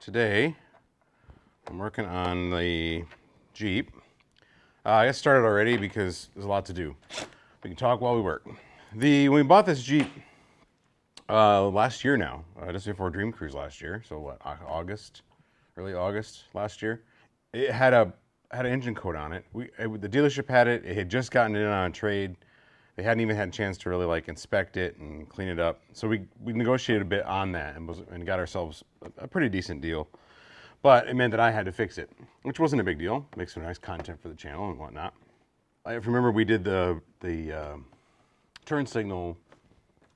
Today I'm working on the Jeep. I got started already because there's a lot to do. We can talk while we work. When we bought this Jeep last year now, just before Dream Cruise last year, so what, early August last year, it had an engine coat on it. The dealership had it. It had just gotten it on a trade. They hadn't even had a chance to really like inspect it and clean it up. So we negotiated a bit on that and got ourselves a pretty decent deal. But it meant that I had to fix it, which wasn't a big deal. Makes some nice content for the channel and whatnot. I remember we did the turn signal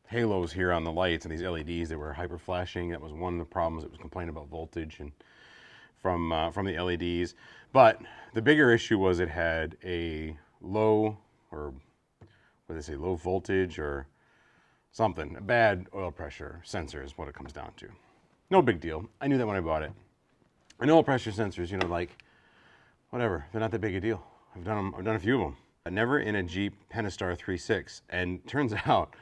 halos here on the lights and these LEDs that were hyper flashing. That was one of the problems. It was complaining about voltage and from the LEDs. But the bigger issue was it had a low, or what do they say, low voltage or something, a bad oil pressure sensor is what it comes down to. No big deal. I knew that when I bought it. And oil pressure sensors, you know, like, whatever, they're not that big a deal. I've done a few of them. Never in a Jeep Pentastar 3.6. And turns out,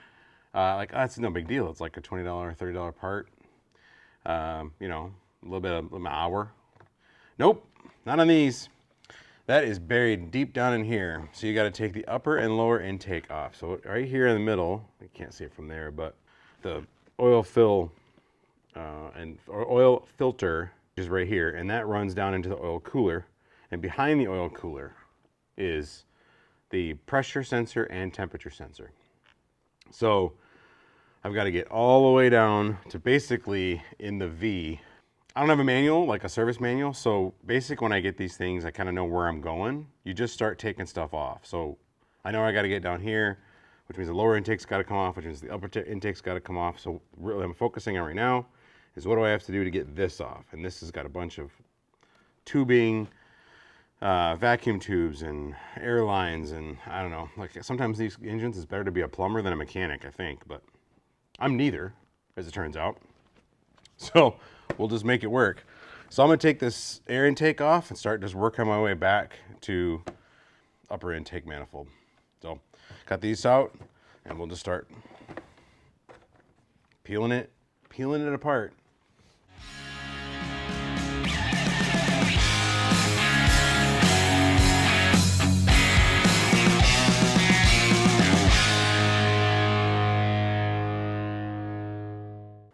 that's no big deal. It's like a $20 or $30 part. You know, a little bit of an hour. Nope, not on these. That is buried deep down in here. So you got to take the upper and lower intake off. So right here in the middle, you can't see it from there, but the oil fill or oil filter is right here, and that runs down into the oil cooler. And behind the oil cooler is the pressure sensor and temperature sensor. So I've got to get all the way down to basically in the V. I don't have a manual, like a service manual, so basically when I get these things, I kind of know where I'm going. You just start taking stuff off. So I know I got to get down here, which means the lower intake's got to come off, which means the upper intake's got to come off. So really I'm focusing on right now is what do I have to do to get this off? And this has got a bunch of tubing, vacuum tubes and air lines, and I don't know. Like sometimes these engines, it's better to be a plumber than a mechanic, I think, but I'm neither, as it turns out. So we'll just make it work. So I'm gonna take this air intake off and start just working my way back to upper intake manifold. So cut these out and we'll just start peeling it apart.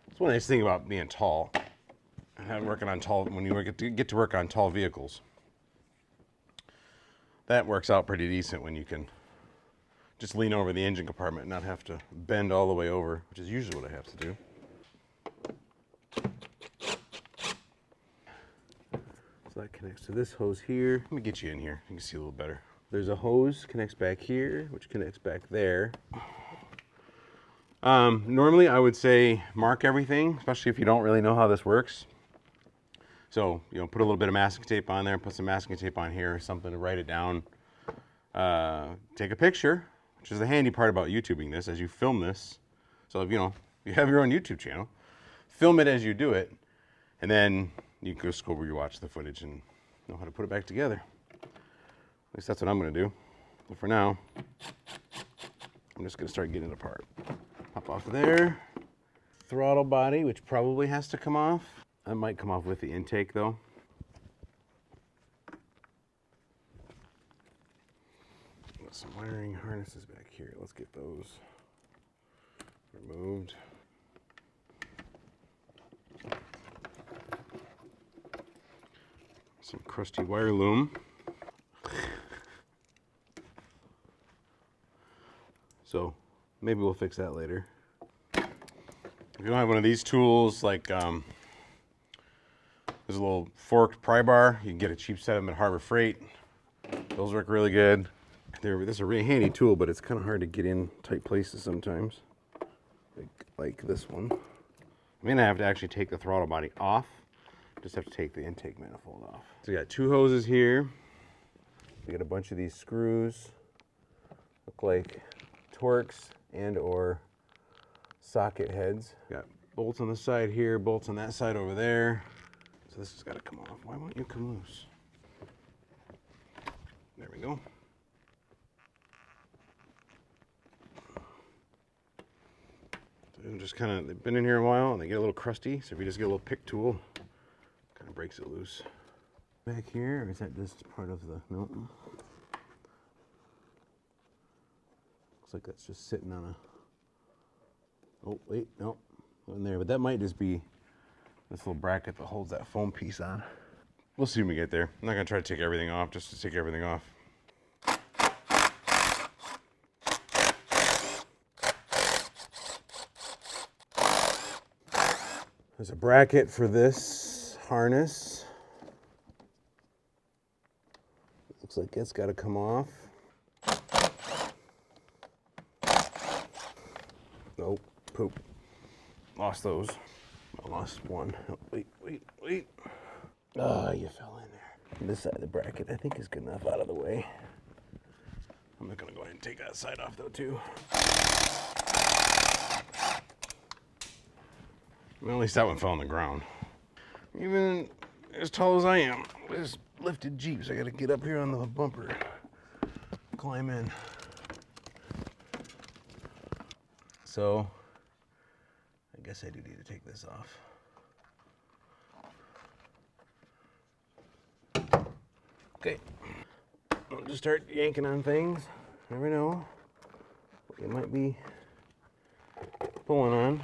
It's one nice thing about being tall. Working on tall, when you get to work on tall vehicles, that works out pretty decent when you can just lean over the engine compartment and not have to bend all the way over, which is usually what I have to do. So that connects to this hose here. Let me get you in here, you can see a little better. There's a hose connects back here, which connects back there. Normally I would say mark everything, especially if you don't really know how this works. So, you know, put a little bit of masking tape on there, put some masking tape on here or something to write it down. Take a picture, which is the handy part about YouTubing this, as you film this. So, if, you have your own YouTube channel, film it as you do it, and then you can just go over, you watch the footage and know how to put it back together. At least that's what I'm gonna do. But for now, I'm just gonna start getting it apart. Pop off of there. Throttle body, which probably has to come off. That might come off with the intake though. Got some wiring harnesses back here. Let's get those removed. Some crusty wire loom. So maybe we'll fix that later. If you don't have one of these tools, like there's a little forked pry bar. You can get a cheap set of them at Harbor Freight. Those work really good. This is a really handy tool, but it's kind of hard to get in tight places sometimes. Like this one. I mean, I have to actually take the throttle body off. Just have to take the intake manifold off. So we got two hoses here. We got a bunch of these screws. Look like Torx and or socket heads. Got bolts on the side here, bolts on that side over there. So this has got to come off. Why won't you come loose? There we go. So just kind of, they've been in here a while and they get a little crusty. So if you just get a little pick tool, breaks it loose. Back here, or is that just part of the, nope. Looks like that's just sitting on a, oh wait, nope, in there. But that might just be this little bracket that holds that foam piece on. We'll see when we get there. I'm not gonna try to take everything off just to take everything off. There's a bracket for this harness. Looks like it's got to come off. Nope, poop. Lost those. I lost one. Oh, wait. Oh, you fell in there. This side of the bracket, I think, is good enough out of the way. I'm not gonna go ahead and take that side off though, too. Well, at least that one fell on the ground. Even as tall as I am, this lifted Jeep, so I gotta get up here on the bumper, climb in. So, I guess I do need to take this off. Okay, I'll just start yanking on things. Never know what you might be pulling on.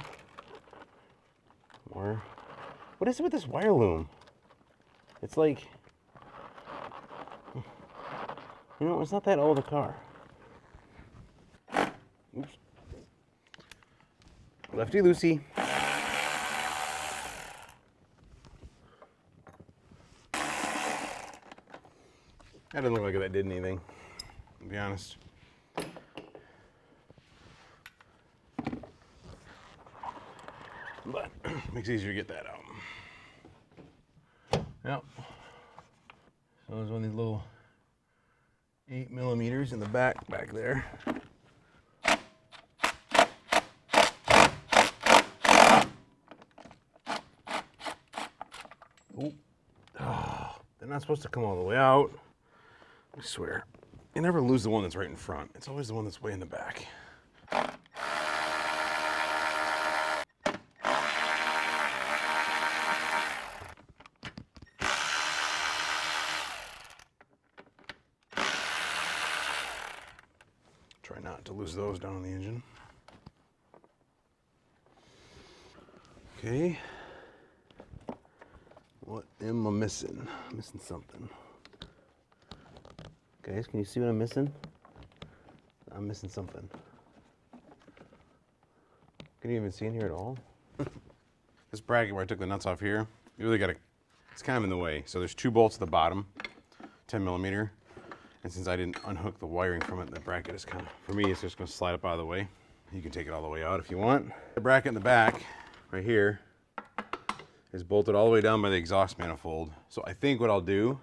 Or, what is it with this wire loom? It's like, you know, it's not that old a car. Oops. Lefty loosey. That didn't look like that did anything, to be honest. But makes it easier to get that out. Yep. So there's one of these little 8mm in the back there. Oh, they're not supposed to come all the way out. I swear. You never lose the one that's right in front. It's always the one that's way in the back. Try not to lose those down on the engine. Okay. What am I missing? I'm missing something. Guys, can you see what I'm missing? I'm missing something. Can you even see in here at all? This bracket where I took the nuts off here, you really gotta, it's kind of in the way. So there's 2 bolts at the bottom, 10mm. And since I didn't unhook the wiring from it, the bracket is kind of, for me, it's just gonna slide up out of the way. You can take it all the way out if you want. The bracket in the back, right here, is bolted all the way down by the exhaust manifold. So I think what I'll do,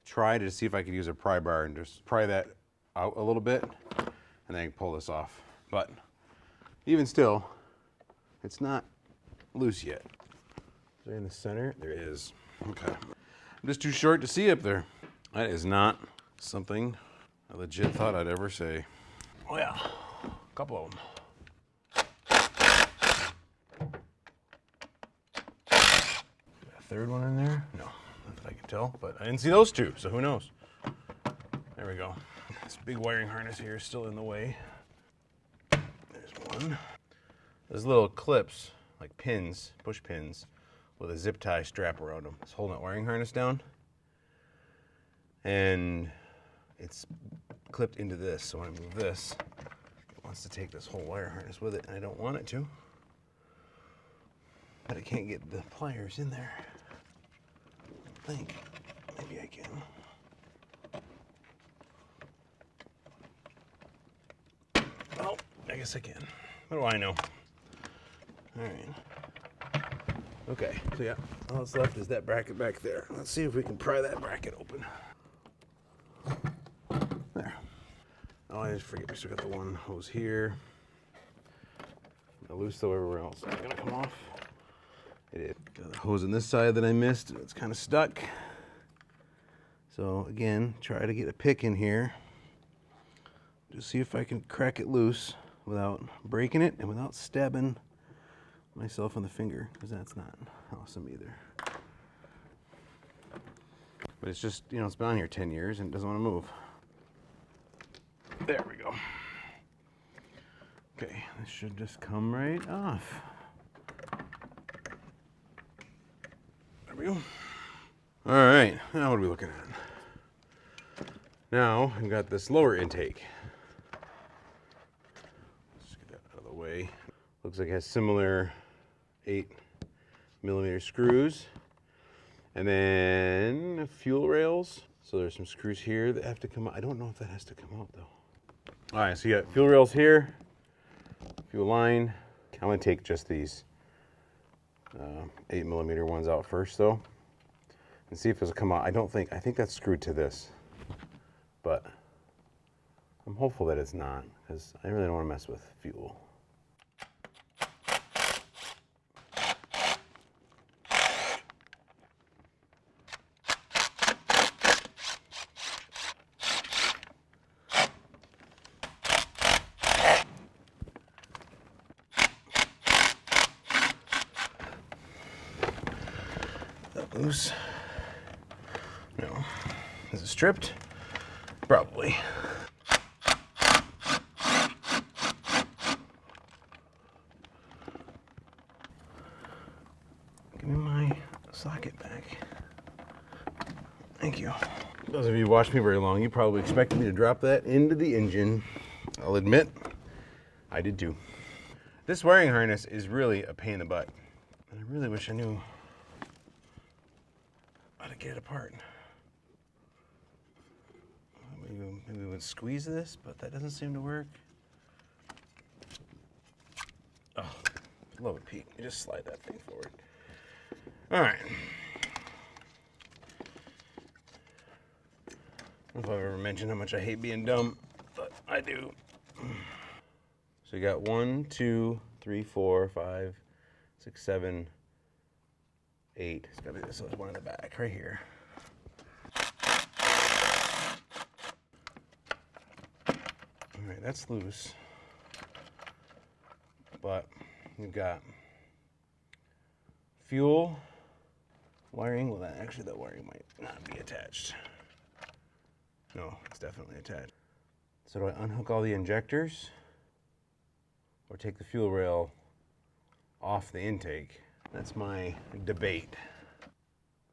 try to see if I could use a pry bar and just pry that out a little bit, and then I can pull this off. But even still, it's not loose yet. Is there in the center? There is. Okay. I'm just too short to see up there. That is not something I legit thought I'd ever say. Oh yeah, a couple of them. A third one in there? No, not that I can tell, but I didn't see those 2, so who knows? There we go. This big wiring harness here is still in the way. There's one. There's little clips, like pins, push pins, with a zip tie strap around them. It's holding that wiring harness down. And it's clipped into this, so when I move this, it wants to take this whole wire harness with it, and I don't want it to. But I can't get the pliers in there. I think. Maybe I can. Oh, I guess I can. What do I know? Alright. Okay, so yeah, all that's left is that bracket back there. Let's see if we can pry that bracket open. There. Oh, I just forget we still got the one hose here. Loose though everywhere else. It's gonna come off. It is. Got a hose on this side that I missed, and it's kind of stuck. So again, try to get a pick in here. Just see if I can crack it loose without breaking it and without stabbing myself on the finger, because that's not awesome either. But it's just, you know, it's been on here 10 years and it doesn't want to move. There we go. Okay, this should just come right off. There we go. All right, now what are we looking at? Now I've got this lower intake. Let's get that out of the way. Looks like it has similar 8mm screws. And then fuel rails. So there's some screws here that have to come out. I don't know if that has to come out though. All right, so you got fuel rails here, fuel line. I'm gonna take just these 8mm ones out first though, and see if it'll come out. I think that's screwed to this, but I'm hopeful that it's not, because I really don't want to mess with fuel. Loose. No. Is it stripped? Probably. Give me my socket back. Thank you. Those of you who watched me very long, you probably expected me to drop that into the engine. I'll admit, I did too. This wiring harness is really a pain in the butt. And I really wish I knew how to get it apart. Maybe we would squeeze this, but that doesn't seem to work. Oh, love it, Pete. You just slide that thing forward. All right. I don't know if I've ever mentioned how much I hate being dumb, but I do. So you got 1, 2, 3, 4, 5, 6, 7, 8. It's gotta be this one in the back, right here. All right, that's loose. But you've got fuel wiring. Well, actually that wiring might not be attached. No, it's definitely attached. So do I unhook all the injectors or take the fuel rail off the intake? That's my debate.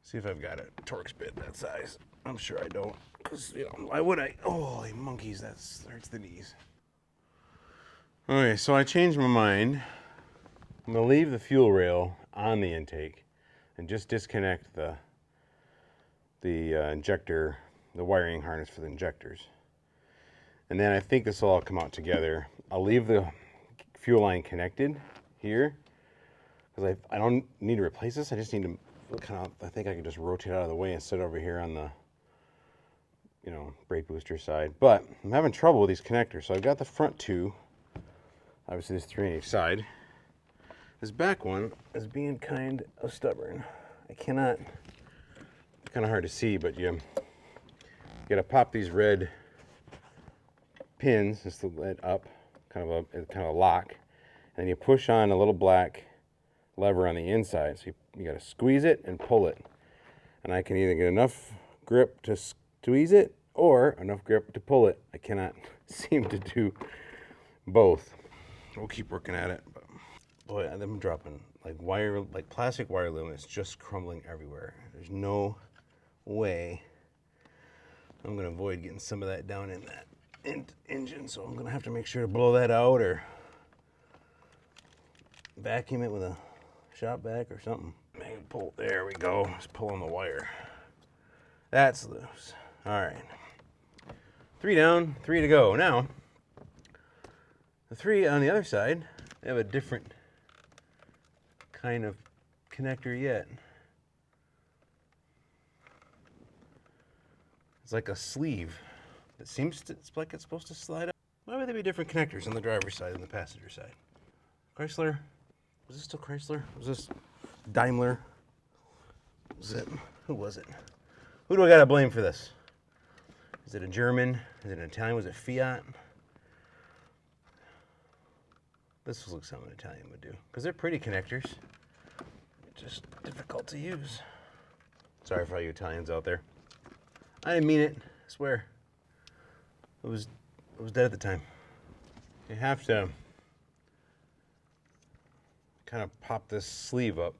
See if I've got a Torx bit that size. I'm sure I don't, because, you know, why would I? Oh, holy monkeys, that hurts the knees. Okay, so I changed my mind. I'm gonna leave the fuel rail on the intake and just disconnect the injector, the wiring harness for the injectors. And then I think this will all come out together. I'll leave the fuel line connected here, because I don't need to replace this. I just need to kind of, I think I can just rotate out of the way and sit over here on the, you know, brake booster side. But I'm having trouble with these connectors. So I've got the front two. Obviously there's 3 on each side. This back one is being kind of stubborn. I cannot, it's kind of hard to see, but you gotta pop these red pins, just to let up, kind of a lock. And you push on a little black lever on the inside. So you gotta squeeze it and pull it. And I can either get enough grip to squeeze it or enough grip to pull it. I cannot seem to do both. We'll keep working at it. But boy, I'm dropping like plastic wire loom. It's just crumbling everywhere. There's no way I'm gonna avoid getting some of that down in that engine. So I'm gonna have to make sure to blow that out or vacuum it with a shop vac or something. Maybe pull, there we go. Just pull on the wire. That's loose. All right. 3 down, 3 to go. Now, the 3 on the other side, they have a different kind of connector yet. It's like a sleeve. It seems to, it's like it's supposed to slide up. Why would there be different connectors on the driver's side and the passenger side? Chrysler? Was this still Chrysler? Was this Daimler? Was it? Who was it? Who do I gotta blame for this? Is it a German? Is it an Italian? Was it Fiat? This looks like something an Italian would do, because they're pretty connectors. Just difficult to use. Sorry for all you Italians out there. I didn't mean it, I swear. It was dead at the time. You have to kind of pop this sleeve up.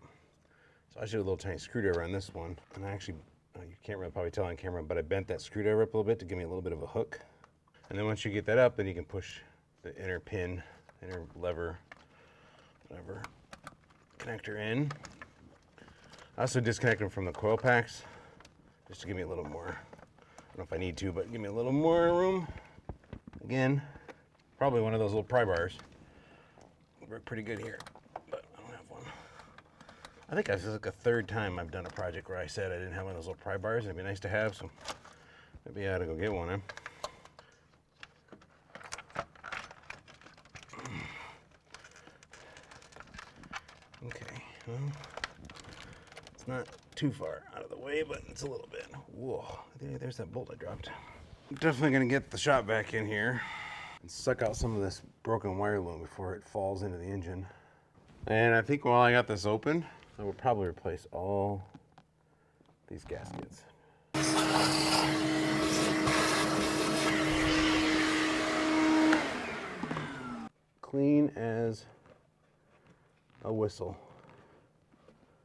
So I should have a little tiny screwdriver on this one. And I actually, you can't really probably tell on camera, but I bent that screwdriver up a little bit to give me a little bit of a hook. And then once you get that up, then you can push the inner pin, inner lever, whatever, connector in. I also disconnect them from the coil packs, just to give me a little more, I don't know if I need to, but give me a little more room. Again, probably one of those little pry bars. Work pretty good here, but I don't have one. I think this is like a third time I've done a project where I said I didn't have one of those little pry bars. It'd be nice to have, so maybe I ought to go get one. Okay, well, it's not too far out of the way, but it's a little bit. Whoa, there's that bolt I dropped. I'm definitely gonna get the shop vac in here and suck out some of this broken wire loom before it falls into the engine. And I think while I got this open, I will probably replace all these gaskets. Clean as a whistle.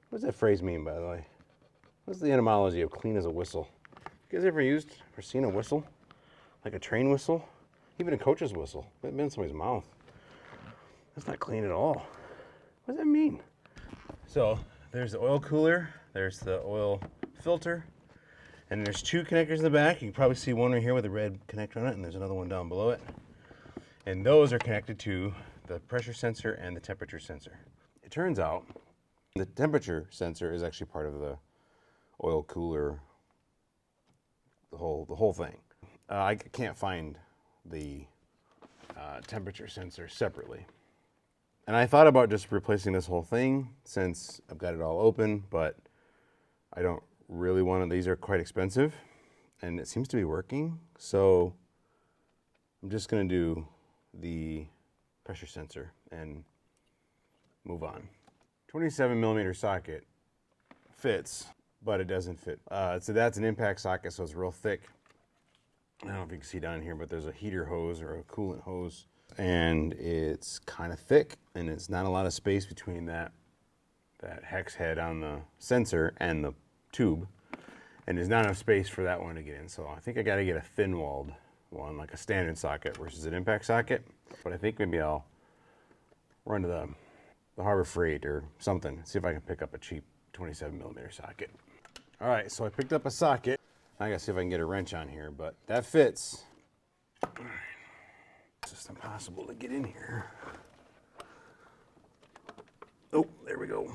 What does that phrase mean, by the way? What's the etymology of clean as a whistle? You guys ever seen a whistle? Like a train whistle? Even a coach's whistle. It's been in somebody's mouth. That's not clean at all. What does that mean? So there's the oil cooler, there's the oil filter, and there's two connectors in the back. You can probably see one right here with a red connector on it, and there's another one down below it. And those are connected to the pressure sensor and the temperature sensor. It turns out the temperature sensor is actually part of the oil cooler, the whole thing. I can't find the temperature sensor separately. And I thought about just replacing this whole thing since I've got it all open, but I don't really want to. These are quite expensive and it seems to be working. So I'm just going to do the pressure sensor and move on. 27 millimeter socket fits, but it doesn't fit. So that's an impact socket, so it's real thick. I don't know if you can see down here, but there's a heater hose or a coolant hose, and it's kind of thick, and it's not a lot of space between that hex head on the sensor and the tube, and there's not enough space for that one to get in. So I think I got to get a thin-walled one, like a standard socket versus an impact socket. But I think maybe I'll run to the Harbor Freight or something, see if I can pick up a cheap 27 millimeter socket. All right, so I picked up a socket. I gotta see if I can get a wrench on here, but that fits. All right. It's just impossible to get in here. Oh, there we go.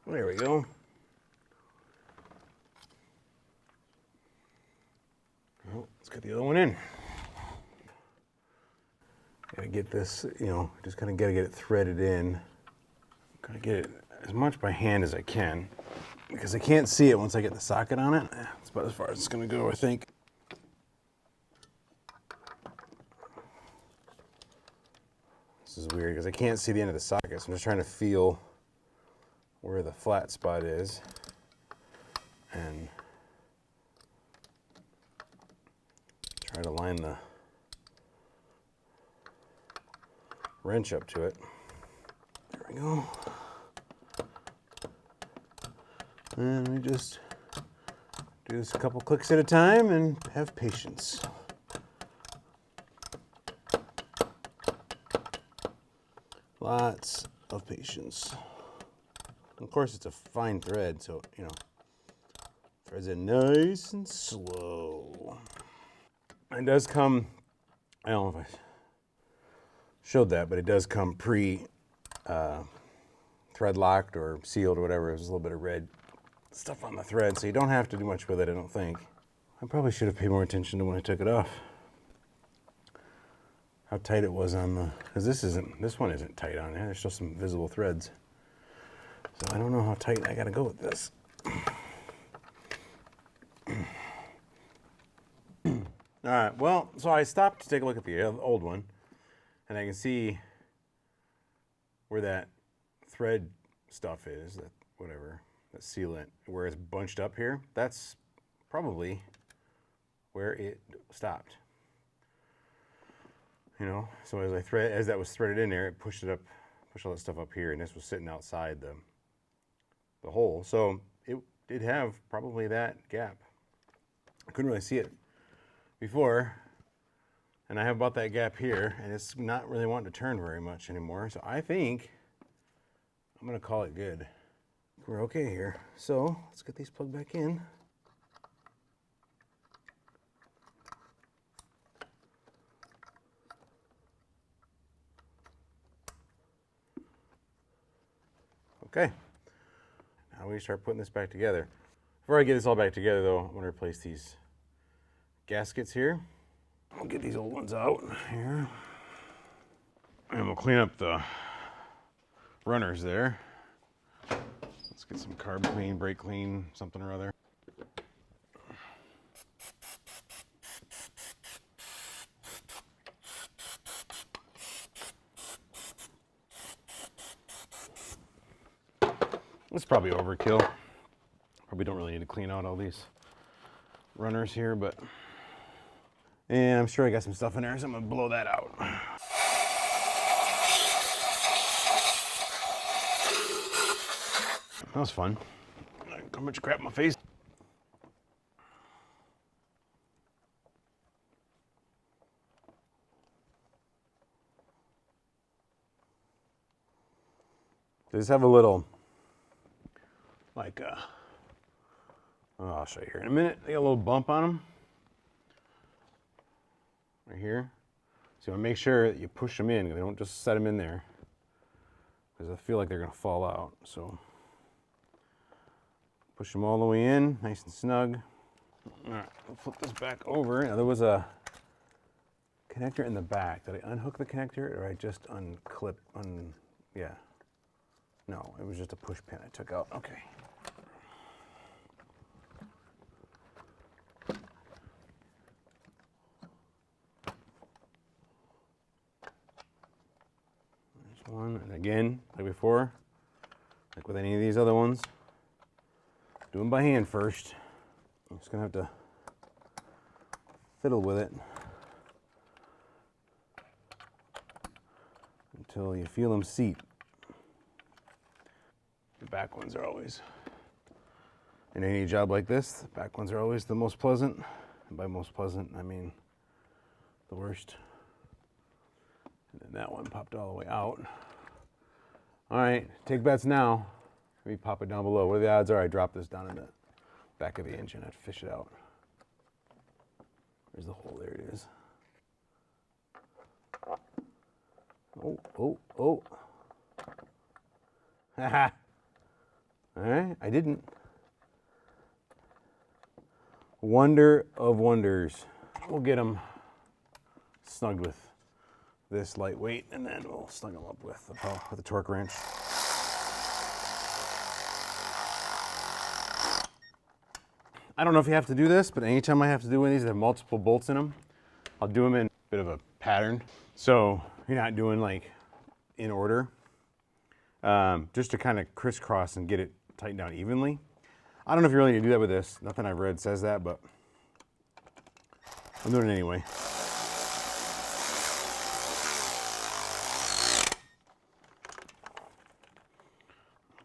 There we go. Well, let's get the other one in. Gotta get this, just kind of gotta get it threaded in. Gotta get it as much by hand as I can because I can't see it once I get the socket on it. That's about as far as it's gonna go, I think. This is weird because I can't see the end of the socket, so I'm just trying to feel where the flat spot is and try to line the wrench up to it. There we go. And we just do this a couple clicks at a time and have patience. Lots of patience. Of course, it's a fine thread, so, threads it nice and slow. It does come, I don't know if I showed that, but it does come thread locked or sealed or whatever. There's a little bit of red stuff on the thread, so you don't have to do much with it, I don't think. I probably should have paid more attention to when I took it off. How tight it was on the, because this one isn't tight on there. There's still some visible threads. So I don't know how tight I gotta go with this. All right, well, so I stopped to take a look at the old one, and I can see where that thread stuff is, whatever, that sealant, where it's bunched up here, that's probably where it stopped. You know, so as that was threaded in there, it pushed all that stuff up here, and this was sitting outside the hole. So it did have probably that gap. I couldn't really see it before, and I have about that gap here, and it's not really wanting to turn very much anymore. So I think I'm gonna call it good. We're okay here. So let's get these plugged back in. Okay, now we start putting this back together. Before I get this all back together though, I'm gonna replace these gaskets here. We'll get these old ones out here. And we'll clean up the runners there. Let's get some carb clean, brake clean, something or other. It's probably overkill. Probably don't really need to clean out all these runners here, but and I'm sure I got some stuff in there, so I'm gonna blow that out. That was fun. How much crap in my face. They just have a little, like, oh, I'll show you here in a minute. They got a little bump on them. Right here. So you want to make sure that you push them in. They don't just set them in there, because I feel like they're going to fall out. So push them all the way in, nice and snug. All right, we'll flip this back over. Now there was a connector in the back. Did I unhook the connector, or I just unclip? Yeah. No, it was just a push pin I took out. Okay. There's one, and again, like before, like with any of these other ones, do them by hand first. I'm just gonna have to fiddle with it until you feel them seat. The back ones are always, in any job like this, the back ones are always the most pleasant. And by most pleasant, I mean the worst. And then that one popped all the way out. All right, take bets now. Maybe pop it down below. What are the odds are I drop this down in the back of the engine? I'd fish it out. There's the hole, there it is. Oh, oh, oh. Haha. All right, I didn't. Wonder of wonders. We'll get them snugged with this lightweight, and then we'll snug them up with the torque wrench. I don't know if you have to do this, but anytime I have to do one of these that have multiple bolts in them, I'll do them in a bit of a pattern. So you're not doing like in order, just to kind of crisscross and get it tightened down evenly. I don't know if you really need to do that with this. Nothing I've read says that, but I'm doing it anyway.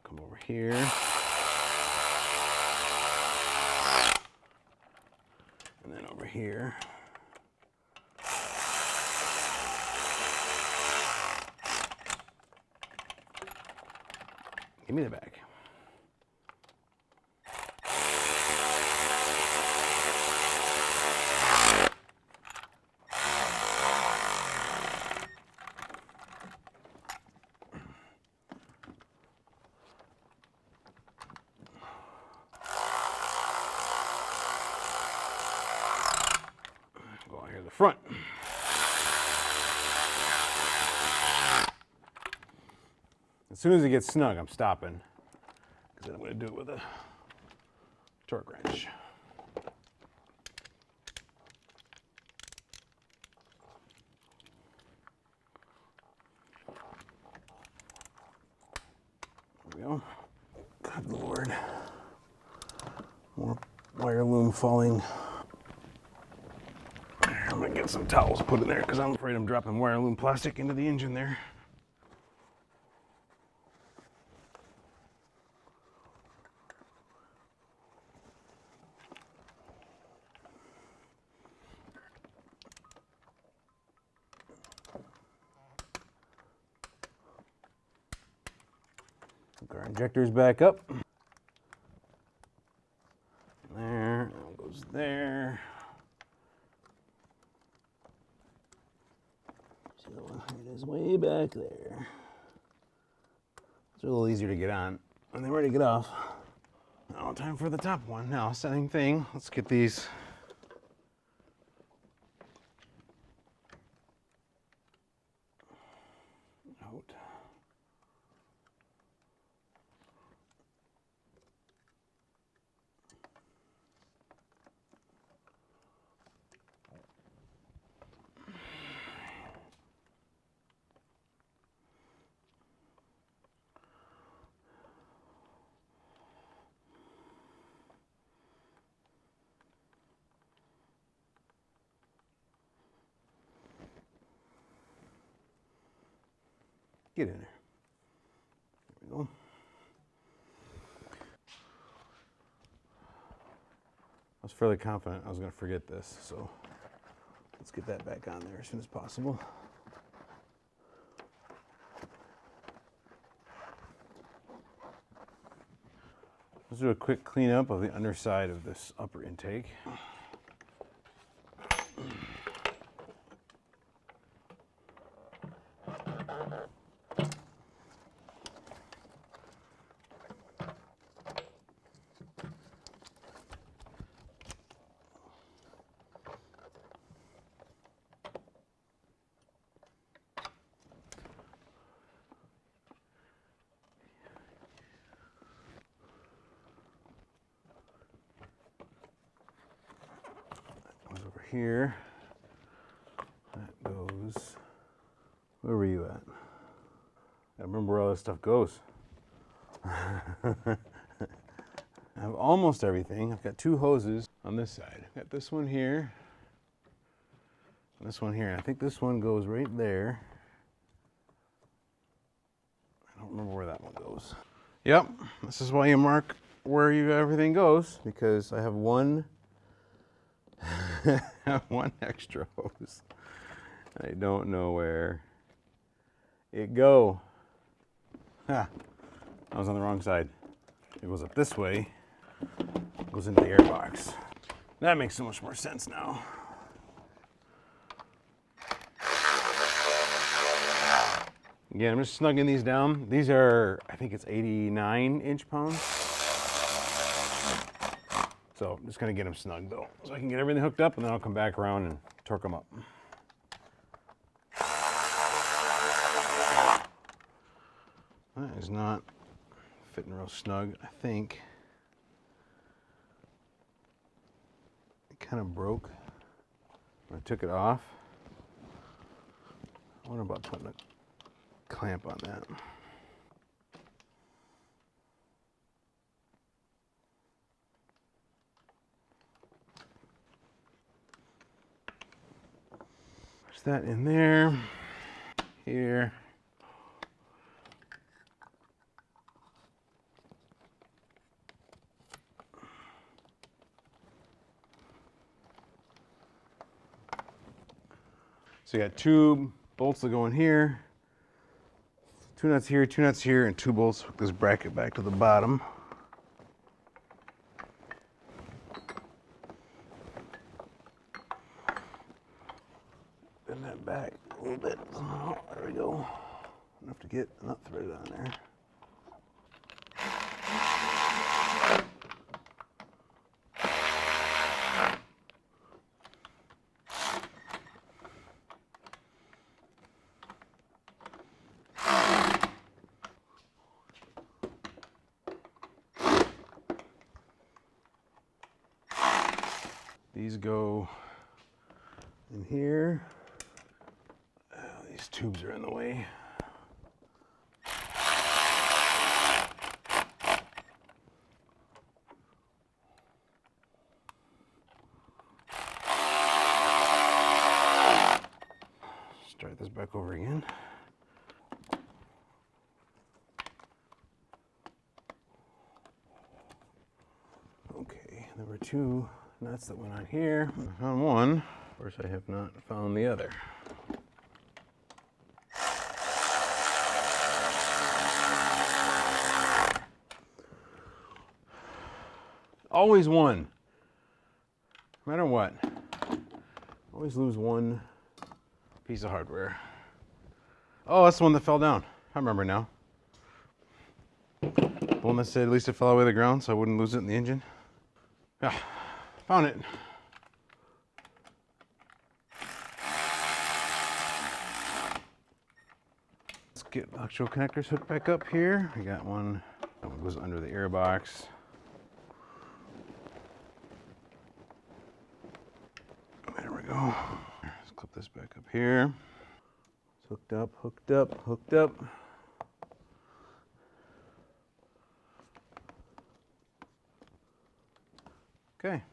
Come over here. And then over here. Give me the bag. Go out here to the front. As soon as it gets snug, I'm stopping, because I'm going to do it with a torque wrench. There we go. Good Lord. More wire loom falling. I'm gonna get some towels put in there because I'm afraid I'm dropping wire loom plastic into the engine there. Hook our injectors back up. There, that goes there. See the one, it is way back there. It's a little easier to get on when they're ready to get off. Now, time for the top one. Now, same thing. Let's get these out. Get in there. There we go. I was fairly confident I was going to forget this, so let's get that back on there as soon as possible. Let's do a quick cleanup of the underside of this upper intake. Here, that goes, where were you at? I remember where all this stuff goes. I have almost everything. I've got two hoses on this side. I've got this one here, and this one here. And I think this one goes right there. I don't remember where that one goes. Yep, this is why you mark where everything goes, because I have one one extra hose. I don't know where it go. Ha! I was on the wrong side. It goes up this way. It goes into the air box. That makes so much more sense now. Again, I'm just snugging these down. These are, I think it's 89 inch-pounds. So I'm just gonna get them snug though, so I can get everything hooked up, and then I'll come back around and torque them up. That is not fitting real snug. I think it kind of broke when I took it off. I wonder about putting a clamp on that. That in there, here. So you got two bolts that go in here, two nuts here, and two bolts hook this bracket back to the bottom. Bend that back a little bit. Oh, there we go. Enough to get a nut threaded on there. These go in here. These tubes are in the way. back over again. Okay, there were 2 nuts that went on here. I found one. Of course, I have not found the other. Always one. No matter what. Always lose one piece of hardware. Oh, that's the one that fell down. I remember now. The one that said at least it fell away the ground so I wouldn't lose it in the engine. Ah, found it. Let's get electrical connectors hooked back up here. I got one that goes under the air box. There we go. Let's clip this back up here. It's hooked up, hooked up, hooked up. Okay.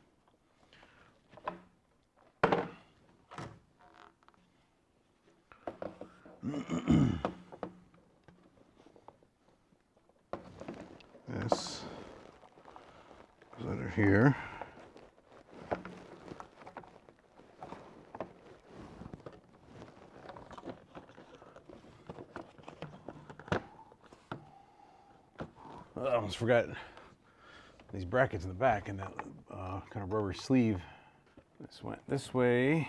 This goes under here. I almost forgot these brackets in the back and that kind of rubber sleeve. This went this way.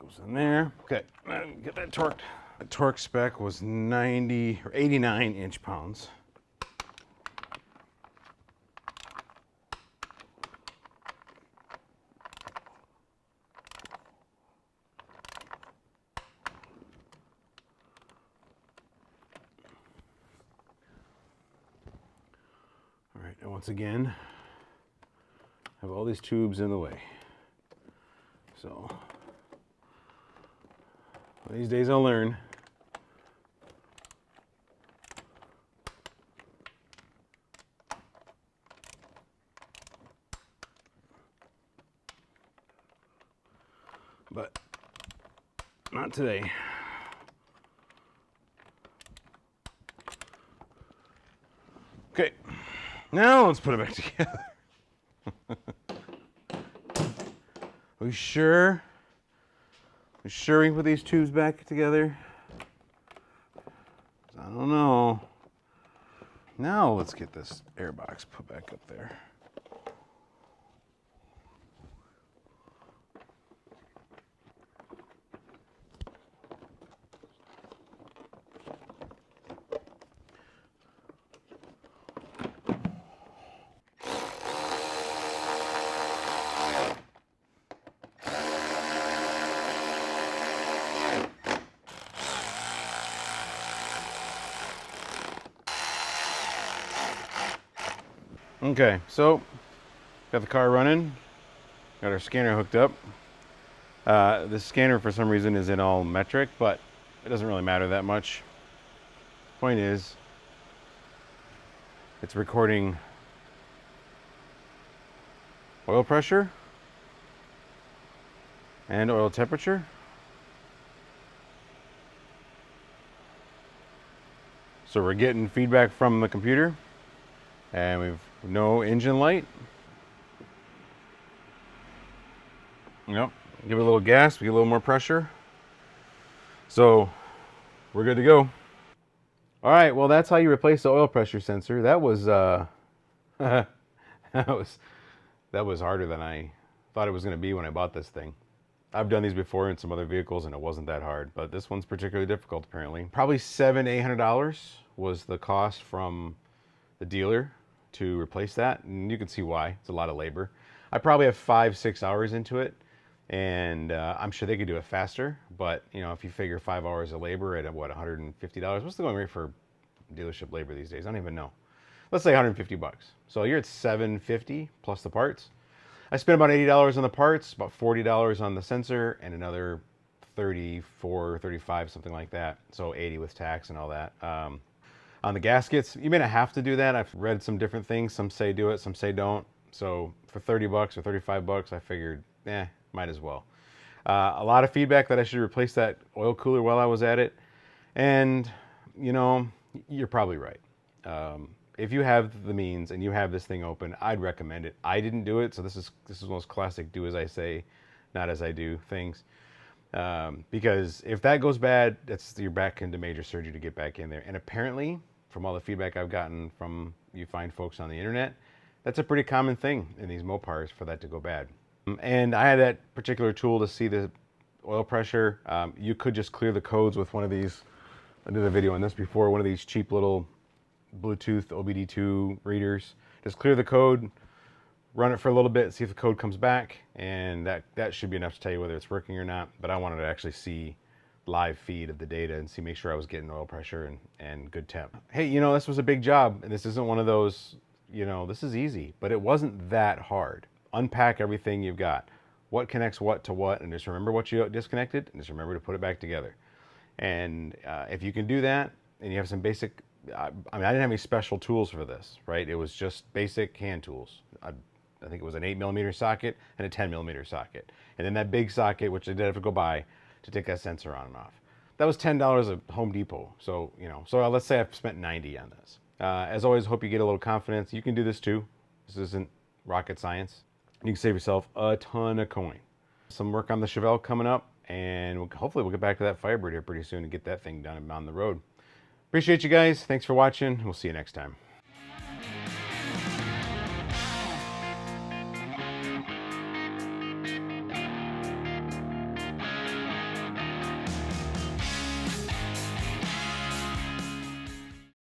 Goes in there. Okay, get that torqued. The torque spec was 90 or 89 inch-pounds. All right, and once again, I have all these tubes in the way. So, one of these days I'll learn. But not today. Okay, now let's put it back together. We sure we can put these tubes back together? I don't know. Now let's get this air box put back up there. Okay, so got the car running, got our scanner hooked up. The scanner for some reason is in all metric, but it doesn't really matter that much. Point is, it's recording oil pressure and oil temperature. So we're getting feedback from the computer, and we've no engine light. Yep, give it a little gas, we get a little more pressure. So we're good to go. All right, well, that's how you replace the oil pressure sensor. That was that was harder than I thought it was going to be when I bought this thing. I've done these before in some other vehicles and it wasn't that hard, but this one's particularly difficult apparently. Probably $700-800 was the cost from the dealer to replace that, and you can see why. It's a lot of labor. I probably have 5-6 hours into it, and I'm sure they could do it faster, but you know, if you figure 5 hours of labor at what, $150? What's the going rate for dealership labor these days? I don't even know. Let's say 150 bucks. So you're at $750 plus the parts. I spent about $80 on the parts, about $40 on the sensor, and another 34, 35, something like that. So 80 with tax and all that. On the gaskets, you may not have to do that. I've read some different things. Some say do it, some say don't. So for 30 bucks or 35 bucks, I figured, might as well. A lot of feedback that I should replace that oil cooler while I was at it. And, you know, you're probably right. If you have the means and you have this thing open, I'd recommend it. I didn't do it, so this is one of those classic do as I say, not as I do things. Because if that goes bad, you're back into major surgery to get back in there. And apparently, from all the feedback I've gotten from you fine folks on the internet, that's a pretty common thing in these Mopars for that to go bad. And I had that particular tool to see the oil pressure. You could just clear the codes with one of these. I did a video on this before, one of these cheap little Bluetooth OBD2 readers. Just clear the code, run it for a little bit, see if the code comes back, and that should be enough to tell you whether it's working or not. But I wanted to actually see live feed of the data and make sure I was getting oil pressure and good temp. Hey, you know, this was a big job, and this isn't one of those, you know, this is easy, but it wasn't that hard. Unpack everything you've got. What connects what to what, and just remember what you disconnected, and just remember to put it back together. And if you can do that, and you have some basic, I mean, I didn't have any special tools for this, right? It was just basic hand tools. I think it was an 8mm socket and a 10mm socket. And then that big socket, which I did have to go buy to take that sensor on and off. That was $10 at Home Depot. So, you know, so let's say I've spent $90 on this. As always, hope you get a little confidence. You can do this too. This isn't rocket science. You can save yourself a ton of coin. Some work on the Chevelle coming up, and hopefully we'll get back to that Firebird here pretty soon and get that thing done and on the road. Appreciate you guys. Thanks for watching. We'll see you next time.